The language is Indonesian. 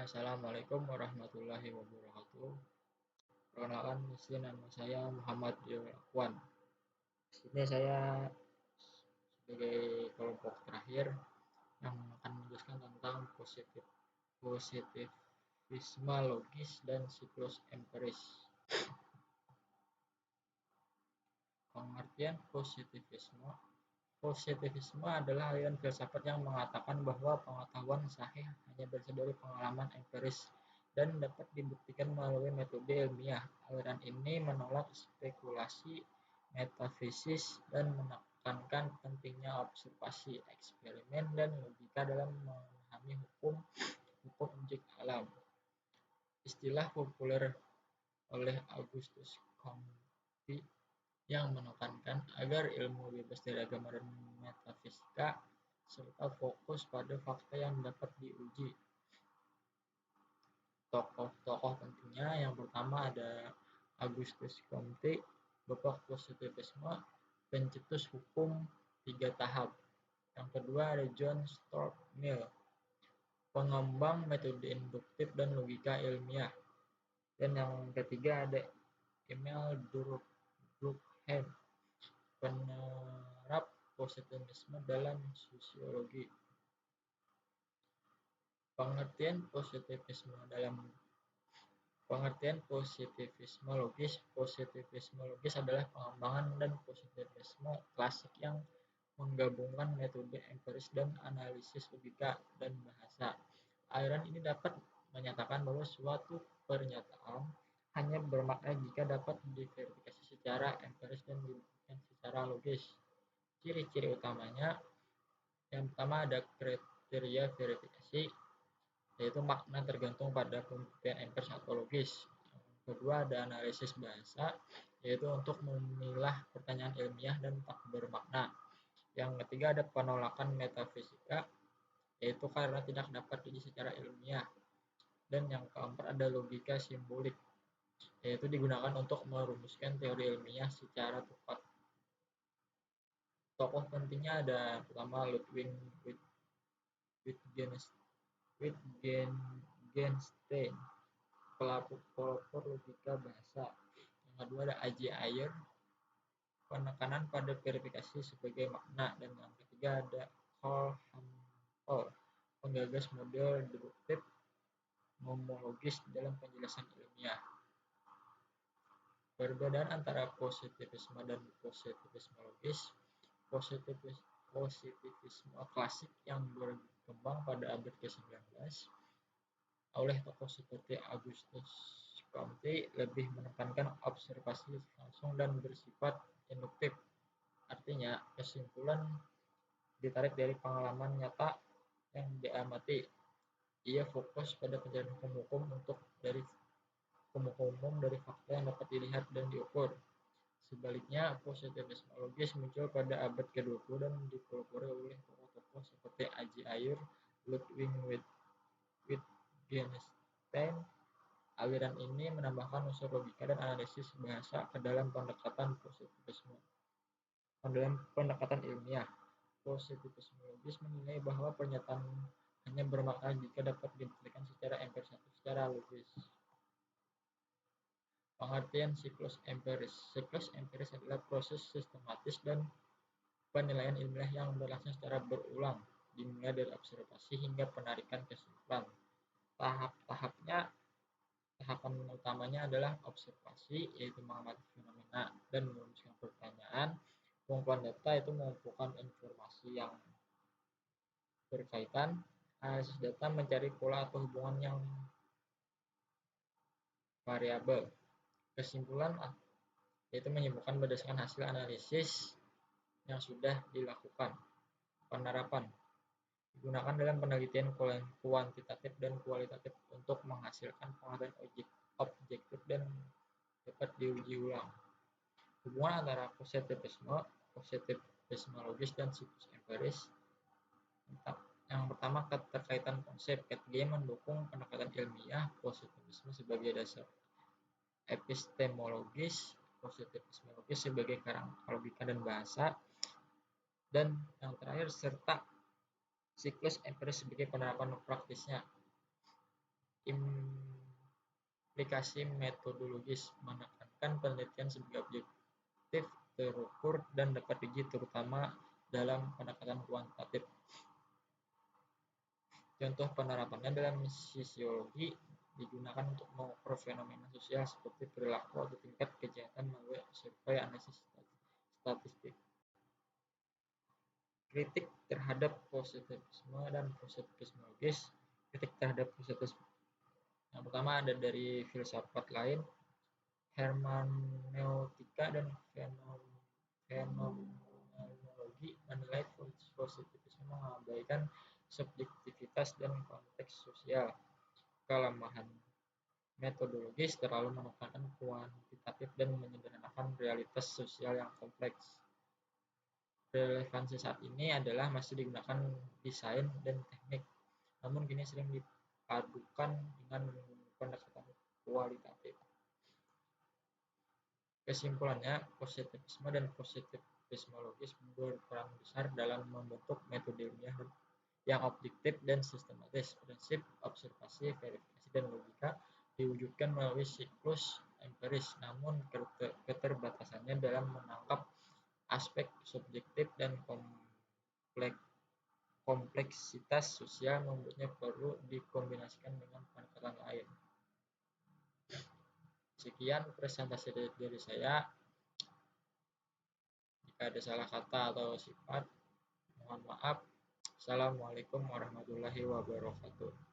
Assalamualaikum warahmatullahi wabarakatuh. Perkenalkan, di sini nama saya Muhammad Yulakwan. Di sini saya sebagai kelompok terakhir yang akan menjelaskan tentang positivisme logis dan siklus empiris. Pengertian positivisme. Positivisme adalah aliran filsafat yang mengatakan bahwa pengetahuan sahih hanya berasal dari pengalaman empiris dan dapat dibuktikan melalui metode ilmiah. Aliran ini menolak spekulasi metafisis dan menekankan pentingnya observasi, eksperimen, dan logika dalam memahami hukum objek alam. Istilah populer oleh Augustus Comte yang menekankan agar ilmu bebas dari agama dan metafisika serta fokus pada fakta yang dapat diuji. Tokoh-tokoh pentingnya yang pertama ada Augustus Comte, bapak positivisme, pencetus hukum 3 tahap. Yang kedua ada John Stuart Mill, pengembang metode induktif dan logika ilmiah. Dan yang ketiga ada Emil Durkheim, penerap positivisme dalam sosiologi. Pengertian positivisme logis. Positivisme logis adalah pengembangan dan positivisme klasik yang menggabungkan metode empiris dan analisis logika dan bahasa. Aliran ini dapat menyatakan bahwa suatu pernyataan hanya bermakna jika dapat diverifikasi secara empiris dan dibuktikan secara logis. Ciri-ciri utamanya, yang pertama ada kriteria verifikasi, yaitu makna tergantung pada pembuktian empiris atau logis. Yang kedua ada analisis bahasa, yaitu untuk memilah pertanyaan ilmiah dan tak bermakna. Yang ketiga ada penolakan metafisika, yaitu karena tidak dapat diuji secara ilmiah. Dan yang keempat ada logika simbolik, yaitu digunakan untuk merumuskan teori ilmiah secara tepat. Tokoh pentingnya ada pertama Ludwig Wittgenstein, pelopor logika bahasa. Yang kedua ada A.J. Ayer, penekanan pada verifikasi sebagai makna. Dan yang ketiga ada Karl Hampel, penggagas model deduktif nomologis dalam penjelasan ilmiah. Perbedaan antara positivisme dan positivisme logis. Positivisme klasik yang berkembang pada abad ke-19 oleh tokoh seperti Augustus Comte lebih menekankan observasi langsung dan bersifat induktif. Artinya, kesimpulan ditarik dari pengalaman nyata yang diamati. Ia fokus pada pencarian hukum dari fakta yang dapat dilihat dan diukur. Sebaliknya, positivisme logis muncul pada abad ke-20 dan dipelopori oleh tokoh-tokoh seperti A.J. Ayer, Ludwig Wittgenstein. Aliran ini menambahkan unsur logika dan analisis bahasa ke dalam pendekatan ilmiah. Positivisme logis menilai bahwa pernyataan hanya bermakna jika dapat dibuktikan secara empiris atau secara logis. Pengertian siklus empiris. Siklus empiris adalah proses sistematis dan penilaian ilmiah yang berlangsung secara berulang, dimulai dari observasi hingga penarikan kesimpulan. Tahapan utamanya adalah observasi, yaitu mengamati fenomena dan merumuskan pertanyaan. Pengumpulan data itu mengumpulkan informasi yang berkaitan. Analisis data mencari pola atau hubungan yang variabel. Kesimpulan yaitu menyimpulkan berdasarkan hasil analisis yang sudah dilakukan. Penerapan digunakan dalam penelitian kuantitatif dan kualitatif untuk menghasilkan pengetahuan objektif dan dapat diuji ulang. Hubungan antara positivisme logis dan siklus empiris. Yang pertama, keterkaitan konsep. Ketiga, mendukung pendekatan ilmiah. Positivisme sebagai dasar epistemologis, positivisme logis sebagai kerangka logika dan bahasa, dan yang terakhir serta siklus empiris sebagai penerapan praktisnya. Implikasi metodologis menekankan penelitian sebagai objektif, terukur, dan dapat diuji terutama dalam pendekatan kuantitatif. Contoh penerapannya dalam sosiologi digunakan untuk mengukur fenomena sosial seperti perilaku atau tingkat kejahatan melalui survei analisis statistik. Kritik terhadap positivisme dan positivisme logis. Kritik terhadap positivisme yang pertama ada dari filsafat lain, hermeneutika dan fenomenologi menilai positivisme mengabaikan subjektivitas dan konteks sosial. Kelemahan metodologis terlalu menekankan kuantitatif dan menyederhanakan realitas sosial yang kompleks. Relevansi saat ini adalah masih digunakan desain dan teknik, namun kini sering dipadukan dengan pendekatan kualitatif. Kesimpulannya, positivisme dan positivisme logis berperan besar dalam membentuk metode ilmiah yang objektif dan sistematis. Prinsip observasi, verifikasi, dan logika diwujudkan melalui siklus empiris, namun keterbatasannya dalam menangkap aspek subjektif dan kompleksitas sosial membuatnya perlu dikombinasikan dengan pendekatan lain. Sekian presentasi dari saya. Jika ada salah kata atau sifat, mohon maaf. Assalamualaikum warahmatullahi wabarakatuh.